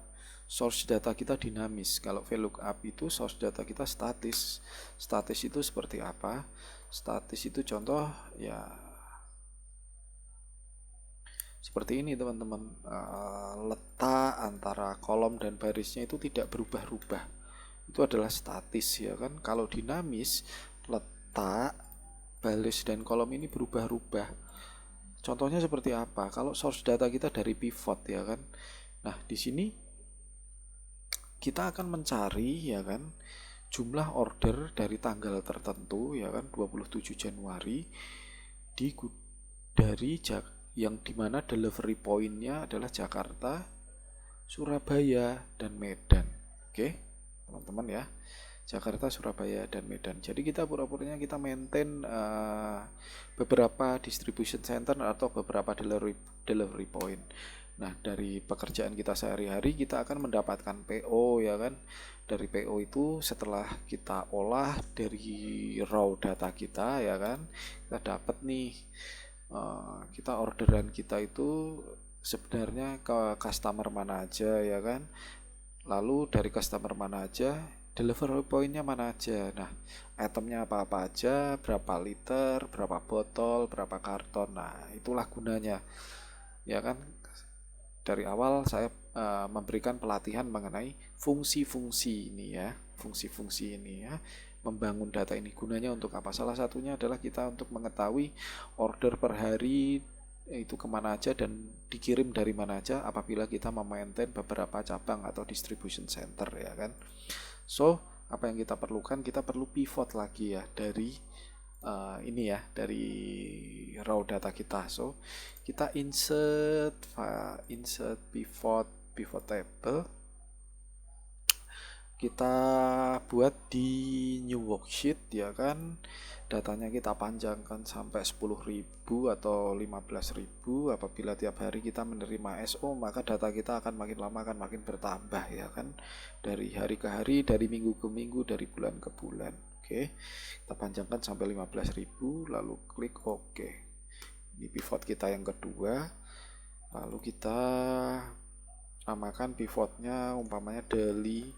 source data kita dinamis. Kalau VLOOKUP itu source data kita statis. Statis itu seperti apa? Statis itu contoh ya Seperti ini teman-teman, letak antara kolom dan barisnya itu tidak berubah-ubah, itu adalah statis ya kan. Kalau dinamis, letak, baris dan kolom ini berubah-ubah. Contohnya seperti apa? Kalau source data kita dari pivot ya kan. Nah, di sini kita akan mencari ya kan jumlah order dari tanggal tertentu ya kan 27 Januari di dari yang dimana delivery pointnya adalah Jakarta, Surabaya, dan Medan. Oke, teman-teman ya, Jakarta, Surabaya, dan Medan. Jadi kita pura-puranya kita maintain beberapa distribution center atau beberapa delivery point. Nah, dari pekerjaan kita sehari-hari kita akan mendapatkan PO ya kan. Dari PO itu setelah kita olah dari raw data kita ya kan, kita dapat nih kita orderan kita itu sebenarnya ke customer mana aja ya kan, lalu dari customer mana aja, delivery pointnya mana aja. Nah, itemnya apa-apa aja, berapa liter, berapa botol, berapa karton. Nah, itulah gunanya ya kan. Dari awal saya memberikan pelatihan mengenai fungsi-fungsi ini ya, fungsi-fungsi ini ya, membangun data ini gunanya untuk apa? Salah satunya adalah kita untuk mengetahui order per hari itu kemana aja dan dikirim dari mana aja apabila kita memaintain beberapa cabang atau distribution center ya kan. So, apa yang kita perlukan? Kita perlu pivot lagi ya dari ini ya, dari raw data kita. So, kita insert pivot table. Kita buat di new worksheet ya kan. Datanya kita panjangkan sampai 10.000 atau 15.000. Apabila tiap hari kita menerima SO, maka data kita akan makin lama akan makin bertambah ya kan. Dari hari ke hari, dari minggu ke minggu, dari bulan ke bulan. Oke, kita panjangkan sampai 15.000, lalu klik OK. Ini pivot kita yang kedua. Lalu kita namakan pivotnya umpamanya delivery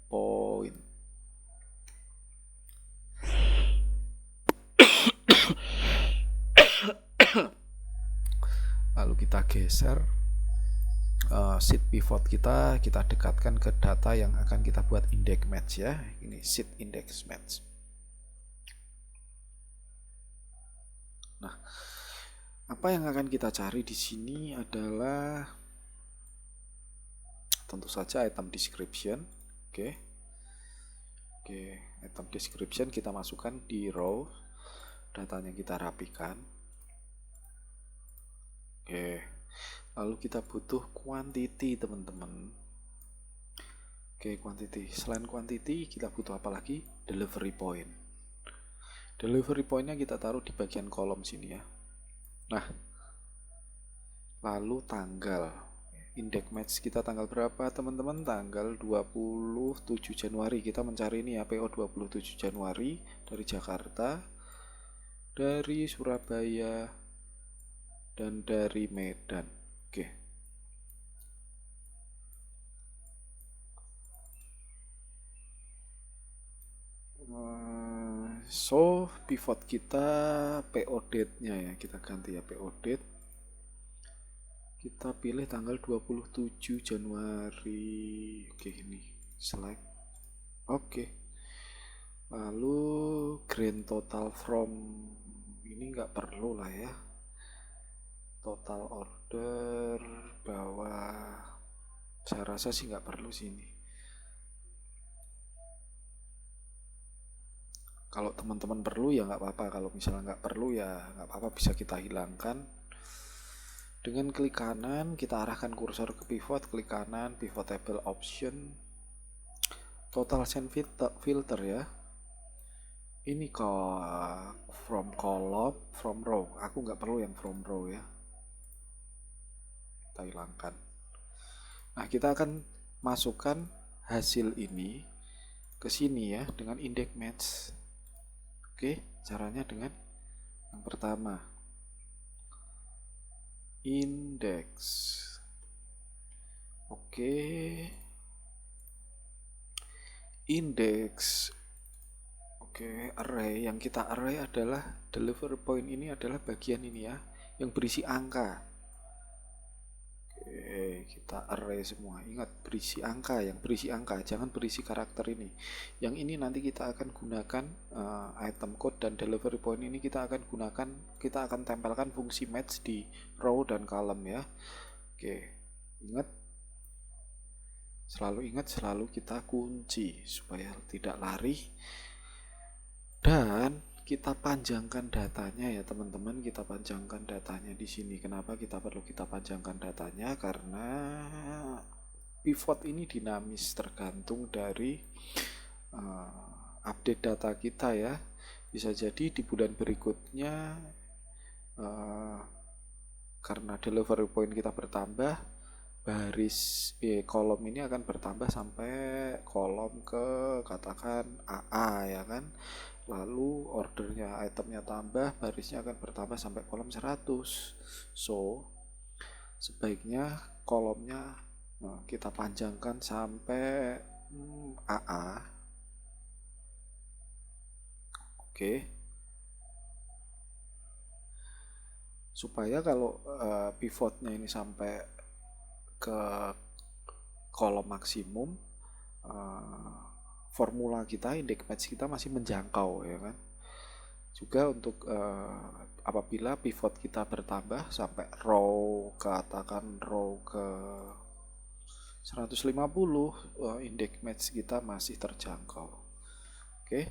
point. Lalu kita geser sheet pivot kita dekatkan ke data yang akan kita buat index match ya. Ini sheet index match. Nah, apa yang akan kita cari di sini adalah tentu saja item description. Oke, item description kita masukkan di row, datanya kita rapikan. Oke, lalu kita butuh quantity teman-teman. Oke, quantity. Selain quantity kita butuh apa lagi? Delivery point. Delivery pointnya kita taruh di bagian kolom sini ya. Nah, lalu tanggal index match kita tanggal berapa teman-teman? Tanggal 27 Januari. Kita mencari ini ya, PO 27 Januari dari Jakarta, dari Surabaya, dan dari Medan. Oke. So, pivot kita PO date-nya ya, kita ganti ya PO date. Kita pilih tanggal 27 Januari. Oke, ini select. Oke. Lalu grand total from ini nggak perlu lah ya. Total order bawah, saya rasa sih nggak perlu sih ini. Kalau teman-teman perlu ya nggak apa-apa, kalau misalnya nggak perlu ya nggak apa-apa, bisa kita hilangkan. Dengan klik kanan kita arahkan kursor ke pivot, klik kanan, pivot table option, total send filter ya. Ini from column, from row. Aku nggak perlu yang from row ya. Kita hilangkan. Nah, kita akan masukkan hasil ini ke sini ya dengan index match. Oke, caranya dengan yang pertama index. Oke, index. Oke, array yang kita array adalah delivery point ini adalah bagian ini ya, yang berisi angka. Oke, kita array semua. Ingat, berisi angka, yang berisi angka, jangan berisi karakter ini. Yang ini nanti kita akan gunakan item code dan delivery point ini kita akan tempelkan fungsi match di row dan column ya. Oke, ingat selalu kita kunci supaya tidak lari. Dan kita panjangkan datanya ya teman-teman, kita panjangkan datanya di sini. Kenapa kita perlu panjangkan datanya? Karena pivot ini dinamis, tergantung dari update data kita ya. Bisa jadi di bulan berikutnya karena delivery point kita bertambah, kolom ini akan bertambah sampai kolom ke katakan AA ya kan. Lalu ordernya, itemnya tambah, barisnya akan bertambah sampai kolom 100. So sebaiknya kolomnya kita panjangkan sampai AA. Oke. Supaya kalau pivotnya ini sampai ke kolom maksimum, formula kita, index match kita masih menjangkau ya kan. Juga untuk apabila pivot kita bertambah sampai row, katakan row ke 150, index match kita masih terjangkau. Oke.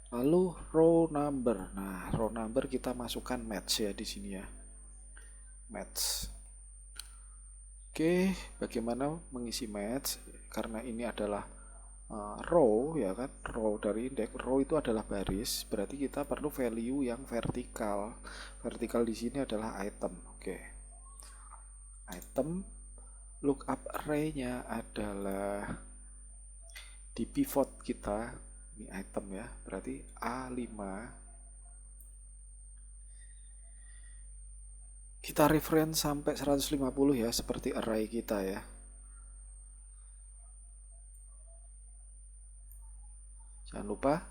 Lalu row number. Nah, row number kita masukkan match ya di sini ya. Match. Oke, bagaimana mengisi match? Karena ini adalah row ya kan, row dari indeks. Row itu adalah baris, berarti kita perlu value yang vertikal. Vertikal di sini adalah item. Oke. Item lookup array-nya adalah di pivot kita, ini item ya, berarti A5. Kita reference sampai 150 ya, seperti array kita ya. Jangan lupa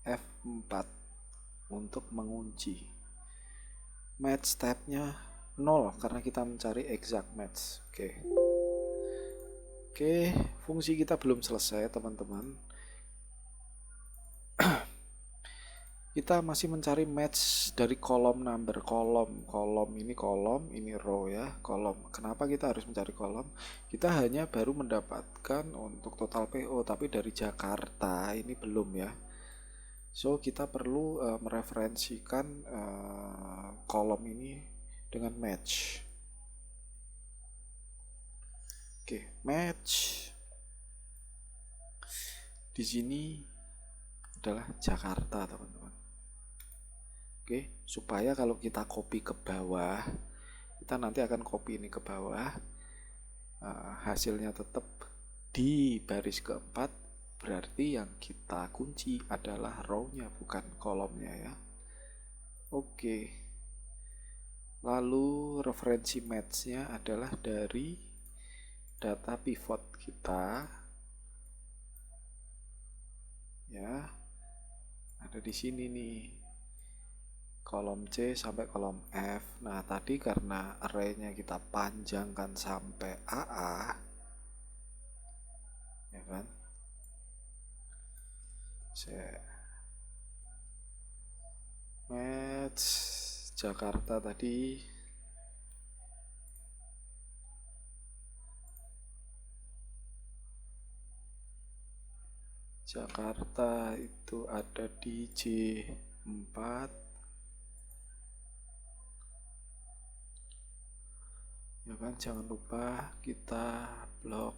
F4 untuk mengunci. Match tab-nya 0 karena kita mencari exact match. Oke, fungsi kita belum selesai teman-teman. Kita masih mencari match dari kolom number. Kolom ini row ya, kolom. Kenapa kita harus mencari kolom? Kita hanya baru mendapatkan untuk total PO, tapi dari Jakarta ini belum ya. So kita perlu mereferensikan kolom ini dengan match. Oke, match di sini adalah Jakarta teman-teman. Oke, supaya kalau kita copy ke bawah, kita nanti akan copy ini ke bawah, hasilnya tetap di baris keempat, berarti yang kita kunci adalah row-nya bukan kolomnya ya. Oke, lalu referensi match-nya adalah dari data pivot kita ya, ada di sini nih, kolom C sampai kolom F. Nah tadi karena array-nya kita panjangkan sampai AA ya kan, match Jakarta tadi Jakarta itu ada di J4 ya kan. Jangan lupa kita blok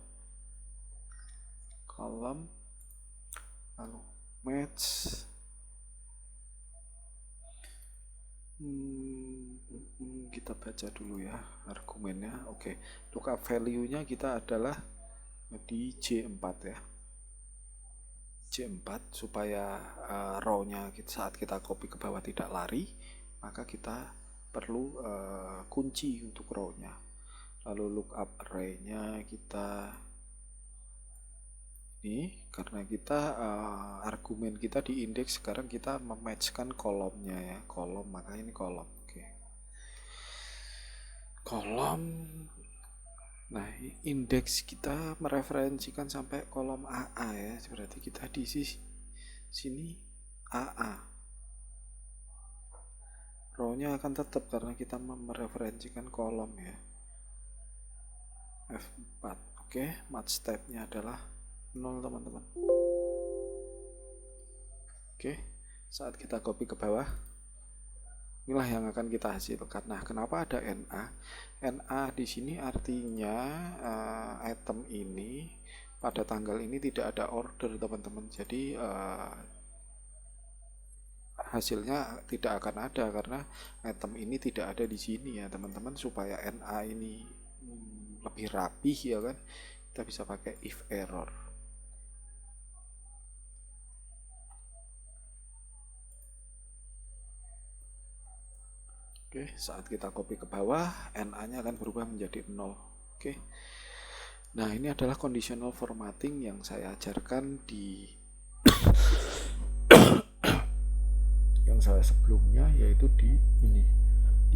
kolom, lalu match kita baca dulu ya argumennya. Oke, lookup value-nya kita adalah di J4 ya, J4 supaya row-nya saat kita copy ke bawah tidak lari, maka kita perlu kunci untuk row-nya. Lalu lookup array-nya kita Ini karena kita argumen kita di indeks, sekarang kita mematchkan kolomnya ya, kolom, maka ini kolom. Oke. Kolom. Nah, indeks kita mereferensikan sampai kolom AA ya, berarti kita di sini AA. Row-nya akan tetap karena kita mereferensikan kolom ya. F4. Oke, match type-nya adalah 0 teman-teman. Oke, saat kita copy ke bawah, inilah yang akan kita hasilkan. Nah, kenapa ada NA? NA di sini artinya item ini pada tanggal ini tidak ada order teman-teman. Jadi hasilnya tidak akan ada karena item ini tidak ada di sini ya teman-teman. Supaya NA ini lebih rapih ya kan, kita bisa pakai if error. Oke, saat kita copy ke bawah, NA-nya akan berubah menjadi 0. Oke. Nah, ini adalah conditional formatting yang saya ajarkan di yang saya sebelumnya, yaitu di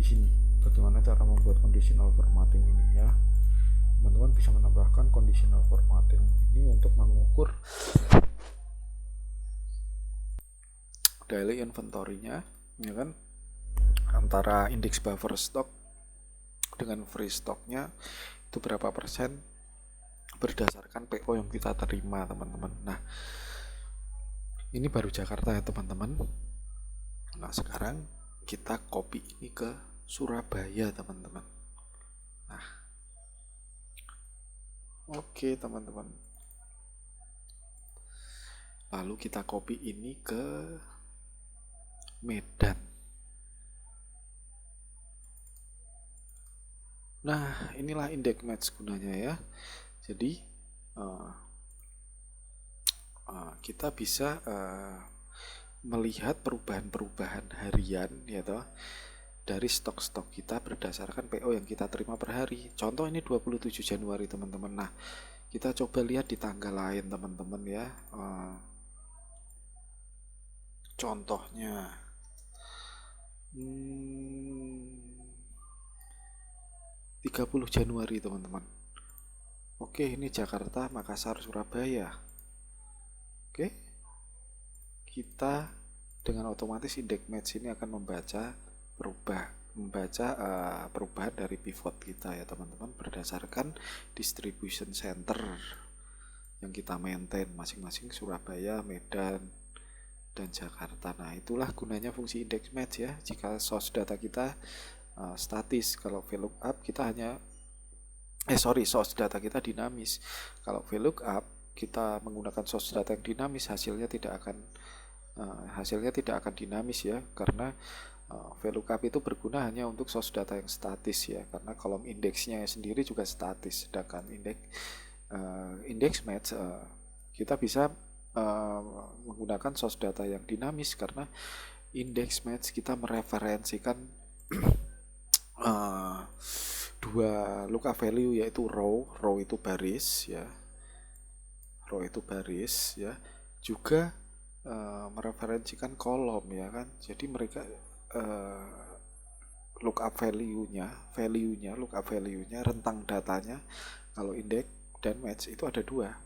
sini. Bagaimana cara membuat conditional formatting ini ya. Teman-teman bisa menambahkan conditional formatting ini untuk mengukur daily inventory-nya, ya kan? Antara indeks buffer stock dengan free stocknya itu berapa persen berdasarkan PO yang kita terima teman-teman. Nah, ini baru Jakarta ya teman-teman. Nah, sekarang kita copy ini ke Surabaya teman-teman. Nah, oke teman-teman, lalu kita copy ini ke Medan. Nah, inilah index match gunanya ya. Jadi kita bisa melihat perubahan-perubahan harian ya toh dari stok-stok kita berdasarkan PO yang kita terima per hari. Contoh ini 27 Januari teman-teman. Nah, kita coba lihat di tanggal lain teman-teman ya. Contohnya 30 Januari teman-teman. Oke, ini Jakarta, Makassar, Surabaya. Oke, kita dengan otomatis index match ini akan membaca perubahan dari pivot kita ya teman-teman, berdasarkan distribution center yang kita maintain masing-masing Surabaya, Medan, dan Jakarta. Nah, itulah gunanya fungsi index match ya. Jika source data kita statis, kalau VLOOKUP kita hanya source data kita dinamis. Kalau VLOOKUP kita menggunakan source data yang dinamis, hasilnya tidak akan dinamis ya, karena VLOOKUP itu berguna hanya untuk source data yang statis ya, karena kolom indeksnya sendiri juga statis. Sedangkan index match kita bisa menggunakan source data yang dinamis, karena index match kita mereferensikan dua lookup value, yaitu row itu baris ya, juga mereferensikan kolom ya kan. Jadi mereka lookup value-nya rentang datanya kalau index dan match itu ada dua,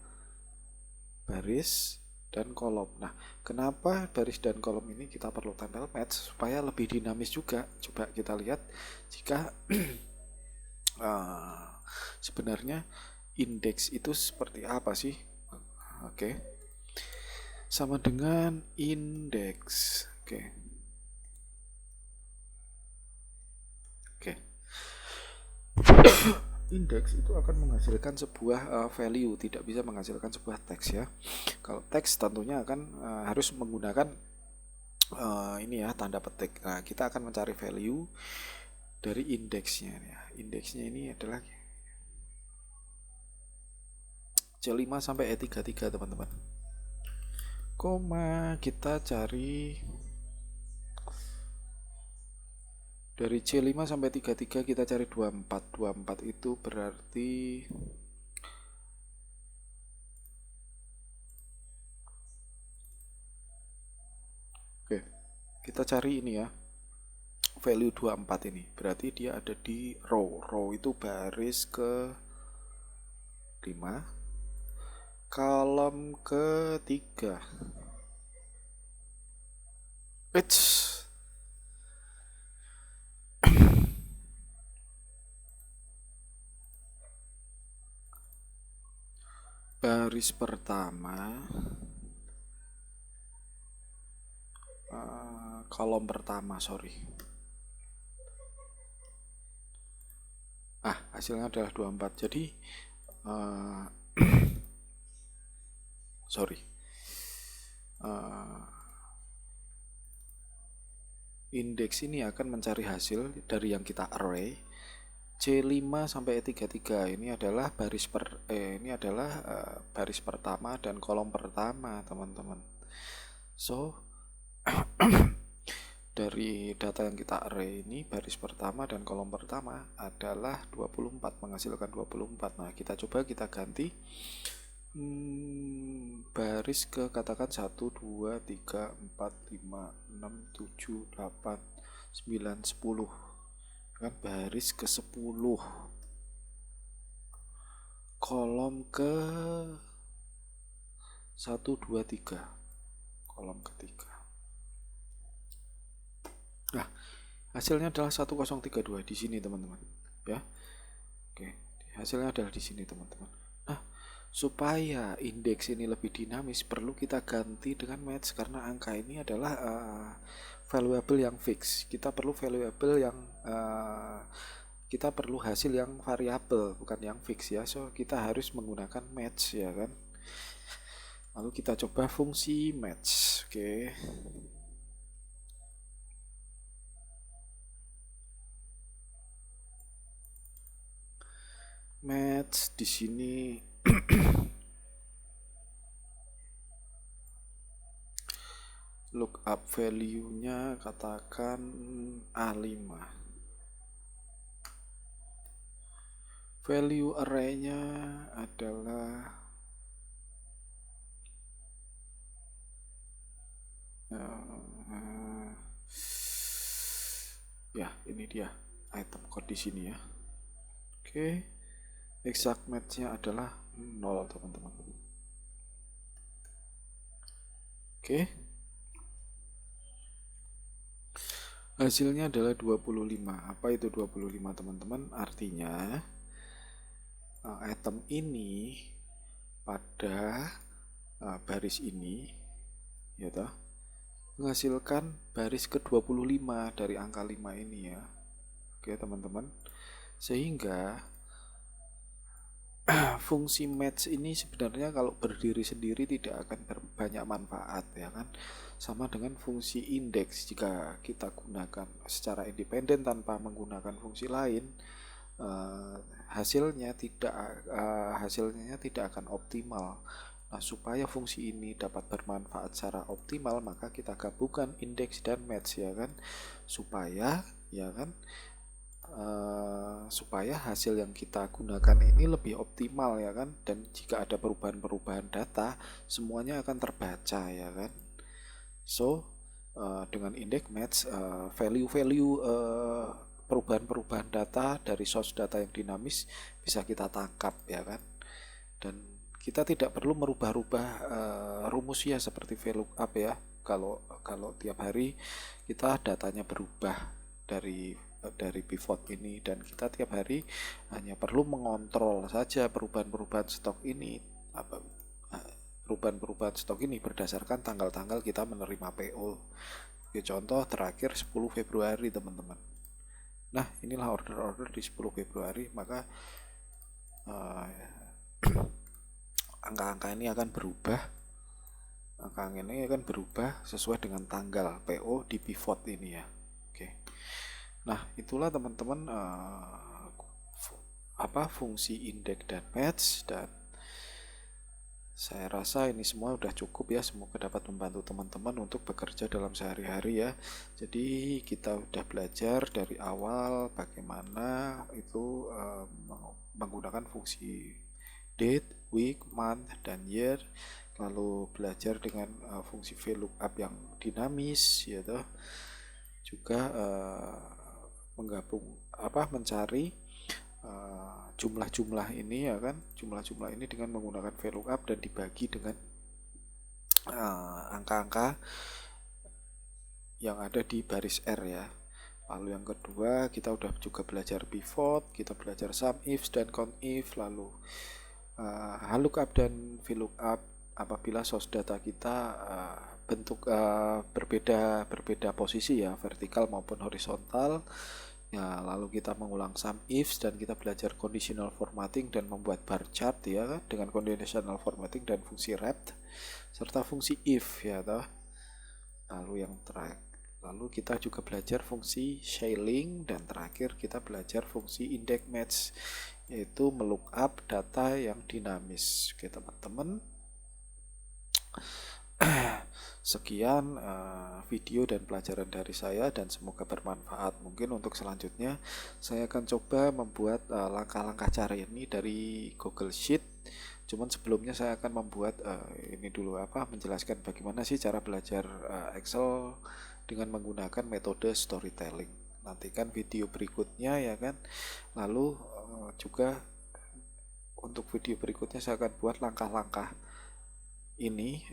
baris dan kolom. Nah, kenapa baris dan kolom ini kita perlu tempel match? Supaya lebih dinamis juga. Coba kita lihat jika sebenarnya indeks itu seperti apa sih? Oke, sama dengan indeks. Oke. Indeks itu akan menghasilkan sebuah value, tidak bisa menghasilkan sebuah teks ya. Kalau teks tentunya akan harus menggunakan ini ya, tanda petik. Nah, kita akan mencari value dari indeksnya ya. Indeksnya ini adalah C5 sampai E33 teman-teman. Koma, kita cari dari C5 sampai 33, kita cari 24. 24 itu berarti kita cari ini ya, value 24 ini. Berarti dia ada di row. Row itu baris ke 5, kolom ke 3. Baris pertama, kolom pertama, hasilnya adalah 24. Jadi indeks ini akan mencari hasil dari yang kita array C5 sampai E33. Ini adalah baris pertama dan kolom pertama, teman-teman. So dari data yang kita array ini, baris pertama dan kolom pertama adalah 24, menghasilkan 24. Nah, kita coba kita ganti baris ke katakan 1, 2, 3, 4, 5, 6, 7, 8, 9, 10. Kan baris ke 10, kolom ke 1, 2, 3, kolom ketiga. Nah, hasilnya adalah 1032 di sini, teman-teman. Ya. Oke, hasilnya adalah di sini, teman-teman. Nah, supaya indeks ini lebih dinamis, perlu kita ganti dengan match karena angka ini adalah valuable yang fix. Kita perlu valuable yang kita perlu hasil yang variabel, bukan yang fix ya. So, kita harus menggunakan match ya kan. Lalu kita coba fungsi match. Oke. Match di sini lookup value-nya katakan A5. Value array-nya adalah ya, ini dia item code di sini ya. Oke. Exact match-nya adalah 0, teman-teman. Oke. Hasilnya adalah 25. Apa itu 25, teman-teman? Artinya item ini pada baris ini ya toh menghasilkan baris ke-25 dari angka 5 ini ya. Oke, teman-teman. Sehingga fungsi match ini sebenarnya kalau berdiri sendiri tidak akan banyak manfaat ya kan. Sama dengan fungsi indeks, jika kita gunakan secara independen tanpa menggunakan fungsi lain, hasilnya tidak akan optimal. Nah, supaya fungsi ini dapat bermanfaat secara optimal, maka kita gabungkan indeks dan match ya kan, supaya hasil yang kita gunakan ini lebih optimal ya kan, dan jika ada perubahan-perubahan data semuanya akan terbaca ya kan. So dengan indeks match, value-value perubahan-perubahan data dari source data yang dinamis bisa kita tangkap ya kan, dan kita tidak perlu merubah-rubah rumus ya seperti VLOOKUP ya. Kalau tiap hari kita datanya berubah dari pivot ini, dan kita tiap hari hanya perlu mengontrol saja perubahan-perubahan stok ini, berdasarkan tanggal-tanggal kita menerima PO. Oke, contoh terakhir 10 Februari teman-teman. Nah, inilah order-order di 10 Februari, maka angka-angka ini akan berubah. Angka ini akan berubah sesuai dengan tanggal PO di pivot ini ya. Oke. Nah, itulah teman-teman fungsi indeks dan match, dan saya rasa ini semua udah cukup ya. Semoga dapat membantu teman-teman untuk bekerja dalam sehari-hari ya. Jadi kita udah belajar dari awal bagaimana itu menggunakan fungsi date, week, month, dan year. lalu belajar dengan fungsi VLOOKUP yang dinamis, ya toh. Juga menggabung mencari jumlah-jumlah ini, ya kan, jumlah-jumlah ini dengan menggunakan VLOOKUP dan dibagi dengan angka-angka yang ada di baris R, ya. Lalu yang kedua, kita udah juga belajar pivot, kita belajar SUMIF dan COUNTIF, lalu lookup dan VLOOKUP apabila source data kita bentuk berbeda posisi, ya, vertikal maupun horizontal. Ya, lalu kita mengulang SUMIF dan kita belajar conditional formatting dan membuat bar chart, ya kan, dengan conditional formatting dan fungsi wrapped serta fungsi if, ya toh. Lalu kita juga belajar fungsi shailing, dan terakhir kita belajar fungsi index match, yaitu melookup data yang dinamis. Oke teman-teman, sekian video dan pelajaran dari saya dan semoga bermanfaat. Mungkin untuk selanjutnya saya akan coba membuat langkah-langkah cara ini dari Google Sheet. Cuman sebelumnya saya akan membuat ini dulu, menjelaskan bagaimana sih cara belajar Excel dengan menggunakan metode storytelling. Nantikan video berikutnya, ya kan. Lalu juga untuk video berikutnya saya akan buat langkah-langkah ini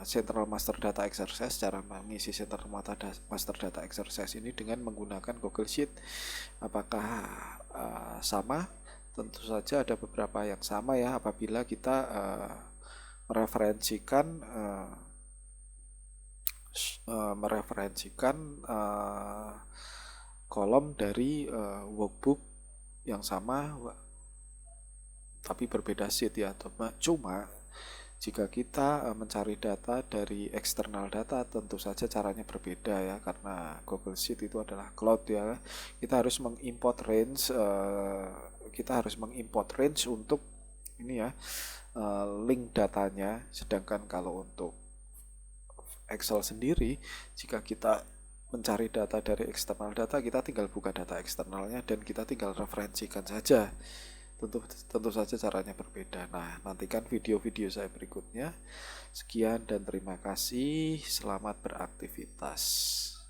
Central Master Data Exercise, cara mengisi Central Master Data Exercise ini dengan menggunakan Google Sheet. Apakah sama? Tentu saja ada beberapa yang sama, ya, apabila kita mereferensikan kolom dari workbook yang sama tapi berbeda sheet, ya. Cuma jika kita mencari data dari eksternal data, tentu saja caranya berbeda, ya, karena Google Sheet itu adalah cloud, ya. Kita harus mengimport range untuk ini, ya, link datanya. Sedangkan kalau untuk Excel sendiri, jika kita mencari data dari eksternal data, kita tinggal buka data eksternalnya dan kita tinggal referensikan saja. Tentu saja caranya berbeda. Nah, nantikan video-video saya berikutnya. Sekian dan terima kasih. Selamat beraktivitas.